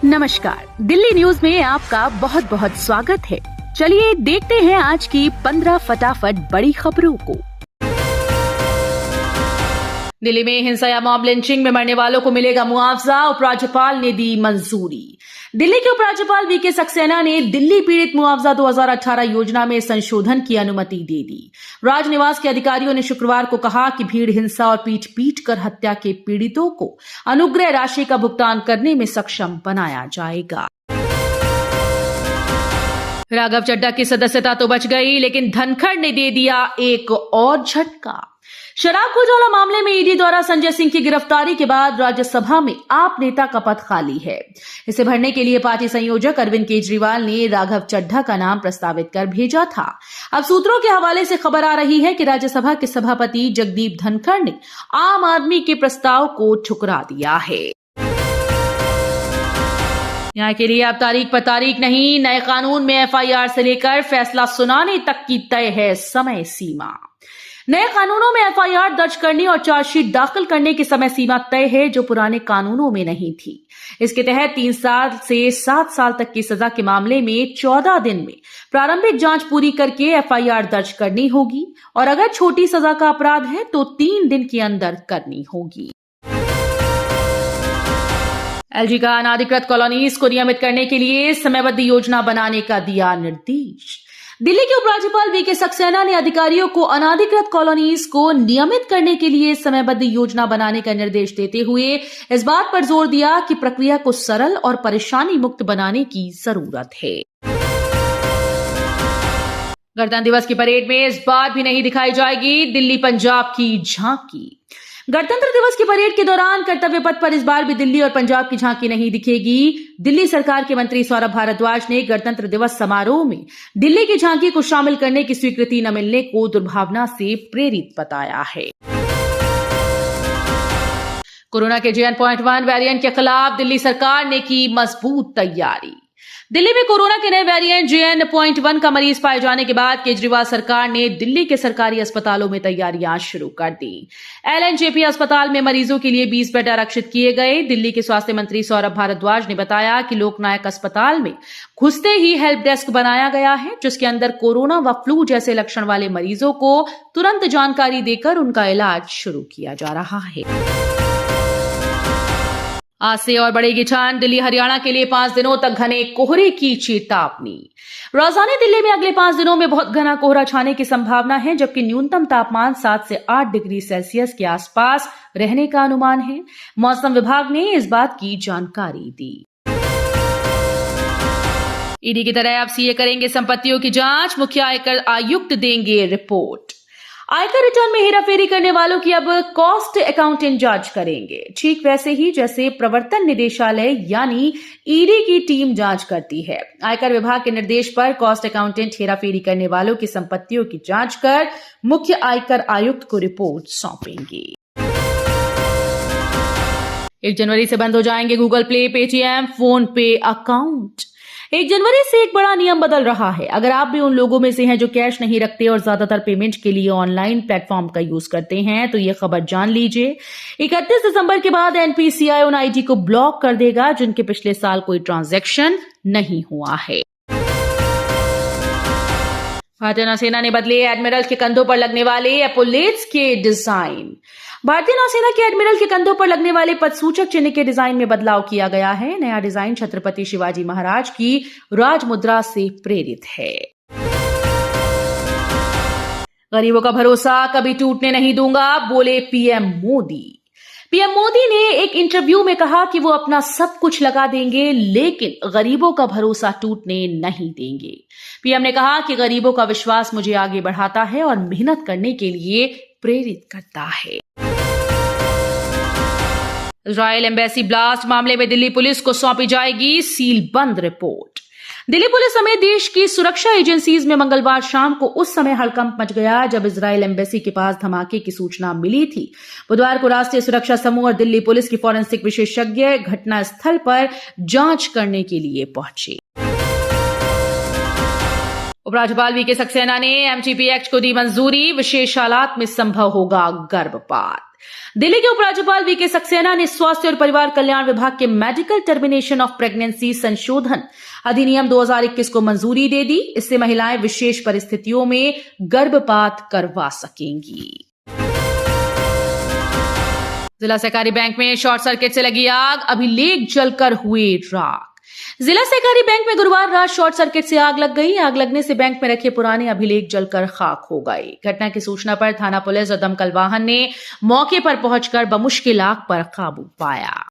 नमस्कार, दिल्ली न्यूज में आपका बहुत बहुत स्वागत है। चलिए देखते हैं आज की 15 फटाफट बड़ी खबरों को। दिल्ली में हिंसा या मॉब लिंचिंग में मरने वालों को मिलेगा मुआवजा, उपराज्यपाल ने दी मंजूरी। दिल्ली के उपराज्यपाल वीके सक्सेना ने दिल्ली पीड़ित मुआवजा 2018 योजना में संशोधन की अनुमति दे दी। राजनिवास के अधिकारियों ने शुक्रवार को कहा कि भीड़ हिंसा और पीट कर हत्या के पीड़ितों को अनुग्रह राशि का भुगतान करने में सक्षम बनाया जाएगा। राघव चड्ढा की सदस्यता तो बच गई, लेकिन धनखड़ ने दे दिया एक और झटका। शराब घोटाला मामले में ईडी द्वारा संजय सिंह की गिरफ्तारी के बाद राज्यसभा में आप नेता का पद खाली है। इसे भरने के लिए पार्टी संयोजक अरविंद केजरीवाल ने राघव चड्ढा का नाम प्रस्तावित कर भेजा था। अब सूत्रों के हवाले से खबर आ रही है कि राज्यसभा के सभापति जगदीप धनखड़ ने आम आदमी के प्रस्ताव को ठुकरा दिया है। न्याय के लिए अब तारीख पर तारीख नहीं, नए कानून में एफआईआर से लेकर फैसला सुनाने तक की तय है समय सीमा। नए कानूनों में एफआईआर दर्ज करने और चार्जशीट दाखिल करने की समय सीमा तय है, जो पुराने कानूनों में नहीं थी। इसके तहत 3 साल से 7 साल तक की सजा के मामले में 14 दिन में प्रारंभिक जांच पूरी करके एफआईआर दर्ज करनी होगी और अगर छोटी सजा का अपराध है तो 3 दिन के अंदर करनी होगी। एलजी का अनाधिकृत कॉलोनीज को नियमित करने के लिए समयबद्ध योजना बनाने का दिया निर्देश। दिल्ली के उपराज्यपाल वीके सक्सेना ने अधिकारियों को अनाधिकृत कॉलोनीज को नियमित करने के लिए समयबद्ध योजना बनाने का निर्देश देते हुए इस बात पर जोर दिया कि प्रक्रिया को सरल और परेशानी मुक्त बनाने की जरूरत है। गणतंत्र दिवस की परेड में इस बार भी नहीं दिखाई जाएगी दिल्ली पंजाब की झांकी। गणतंत्र दिवस की परेड के दौरान कर्तव्य पथ पर इस बार भी दिल्ली और पंजाब की झांकी नहीं दिखेगी। दिल्ली सरकार के मंत्री सौरभ भारद्वाज ने गणतंत्र दिवस समारोह में दिल्ली की झांकी को शामिल करने की स्वीकृति न मिलने को दुर्भावना से प्रेरित बताया है। कोरोना के JN.1 वेरिएंट के खिलाफ दिल्ली सरकार ने की मजबूत तैयारी। दिल्ली में कोरोना के नए वेरिएंट JN.1 का मरीज पाए जाने के बाद केजरीवाल सरकार ने दिल्ली के सरकारी अस्पतालों में तैयारियां शुरू कर दी। LNJP अस्पताल में मरीजों के लिए 20 बेड आरक्षित किए गए। दिल्ली के स्वास्थ्य मंत्री सौरभ भारद्वाज ने बताया कि लोकनायक अस्पताल में घुसते ही हेल्प डेस्क बनाया गया है, जिसके अंदर कोरोना व फ्लू जैसे लक्षण वाले मरीजों को तुरंत जानकारी देकर उनका इलाज शुरू किया जा रहा है। आज से और बढ़ेगी ठंड, दिल्ली हरियाणा के लिए 5 दिनों तक घने कोहरे की चेतावनी। राजधानी दिल्ली में अगले 5 दिनों में बहुत घना कोहरा छाने की संभावना है, जबकि न्यूनतम तापमान 7 से 8 डिग्री सेल्सियस के आसपास रहने का अनुमान है। मौसम विभाग ने इस बात की जानकारी दी। ईडी की तरह अब सीए करेंगे संपत्तियों की जांच, मुख्य आयकर आयुक्त देंगे रिपोर्ट। आयकर रिटर्न में हेराफेरी करने वालों की अब कॉस्ट अकाउंटेंट जांच करेंगे, ठीक वैसे ही जैसे प्रवर्तन निदेशालय यानी ईडी की टीम जांच करती है। आयकर विभाग के निर्देश पर कॉस्ट अकाउंटेंट हेराफेरी करने वालों की संपत्तियों की जांच कर मुख्य आयकर आयुक्त को रिपोर्ट सौंपेंगे। 1 जनवरी से बंद हो जाएंगे गूगल पे, पेटीएम, फोन पे अकाउंट। 1 जनवरी से एक बड़ा नियम बदल रहा है। अगर आप भी उन लोगों में से हैं जो कैश नहीं रखते और ज्यादातर पेमेंट के लिए ऑनलाइन प्लेटफॉर्म का यूज करते हैं, तो ये खबर जान लीजिए। 31 दिसंबर के बाद NPCI उन आईडी को ब्लॉक कर देगा जिनके पिछले साल कोई ट्रांजैक्शन नहीं हुआ है। भारतीय नौसेना ने बदले एडमिरल के कंधों पर लगने वाले एपोलेट्स के डिजाइन। भारतीय नौसेना के एडमिरल के कंधों पर लगने वाले पदसूचक चिन्ह के डिजाइन में बदलाव किया गया है। नया डिजाइन छत्रपति शिवाजी महाराज की राजमुद्रा से प्रेरित है। गरीबों का भरोसा कभी टूटने नहीं दूंगा, बोले पीएम मोदी। पीएम मोदी ने एक इंटरव्यू में कहा कि वो अपना सब कुछ लगा देंगे, लेकिन गरीबों का भरोसा टूटने नहीं देंगे। पीएम ने कहा कि गरीबों का विश्वास मुझे आगे बढ़ाता है और मेहनत करने के लिए प्रेरित करता है। इजरायल एम्बेसी ब्लास्ट मामले में दिल्ली पुलिस को सौंपी जाएगी सील बंद रिपोर्ट। दिल्ली पुलिस समेत देश की सुरक्षा एजेंसीज में मंगलवार शाम को उस समय हड़कंप मच गया जब इजरायल एम्बेसी के पास धमाके की सूचना मिली थी। बुधवार को राष्ट्रीय सुरक्षा समूह और दिल्ली पुलिस की फॉरेंसिक विशेषज्ञ घटना स्थल पर जांच करने के लिए पहुंचे। उपराज्यपाल वीके सक्सेना ने MTP एक्ट को दी मंजूरी, विशेष हालात में संभव होगा गर्भपात। दिल्ली के उपराज्यपाल वीके सक्सेना ने स्वास्थ्य और परिवार कल्याण विभाग के मेडिकल टर्मिनेशन ऑफ प्रेगनेंसी संशोधन अधिनियम 2021 को मंजूरी दे दी। इससे महिलाएं विशेष परिस्थितियों में गर्भपात करवा सकेंगी। जिला सहकारी बैंक में शॉर्ट सर्किट से लगी आग, अभिलेख जलकर हुए राख। जिला सहकारी बैंक में गुरुवार रात शॉर्ट सर्किट से आग लग गई। आग लगने से बैंक में रखे पुराने अभिलेख जलकर खाक हो गए। घटना की सूचना पर थाना पुलिस और दमकल वाहन ने मौके पर पहुंचकर बमुश्किल आग पर काबू पाया।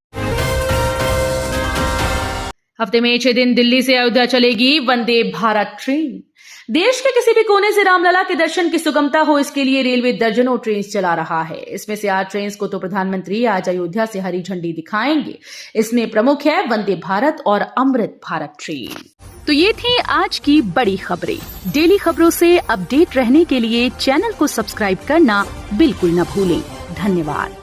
हफ्ते में 6 दिन दिल्ली से अयोध्या चलेगी वंदे भारत ट्रेन। देश के किसी भी कोने से रामलला के दर्शन की सुगमता हो, इसके लिए रेलवे दर्जनों ट्रेन चला रहा है। इसमें से 8 ट्रेन को तो प्रधानमंत्री आज अयोध्या से हरी झंडी दिखाएंगे। इसमें प्रमुख है वंदे भारत और अमृत भारत ट्रेन। तो ये थी आज की बड़ी खबरें। डेली खबरों से अपडेट रहने के लिए चैनल को सब्सक्राइब करना बिल्कुल न भूलें। धन्यवाद।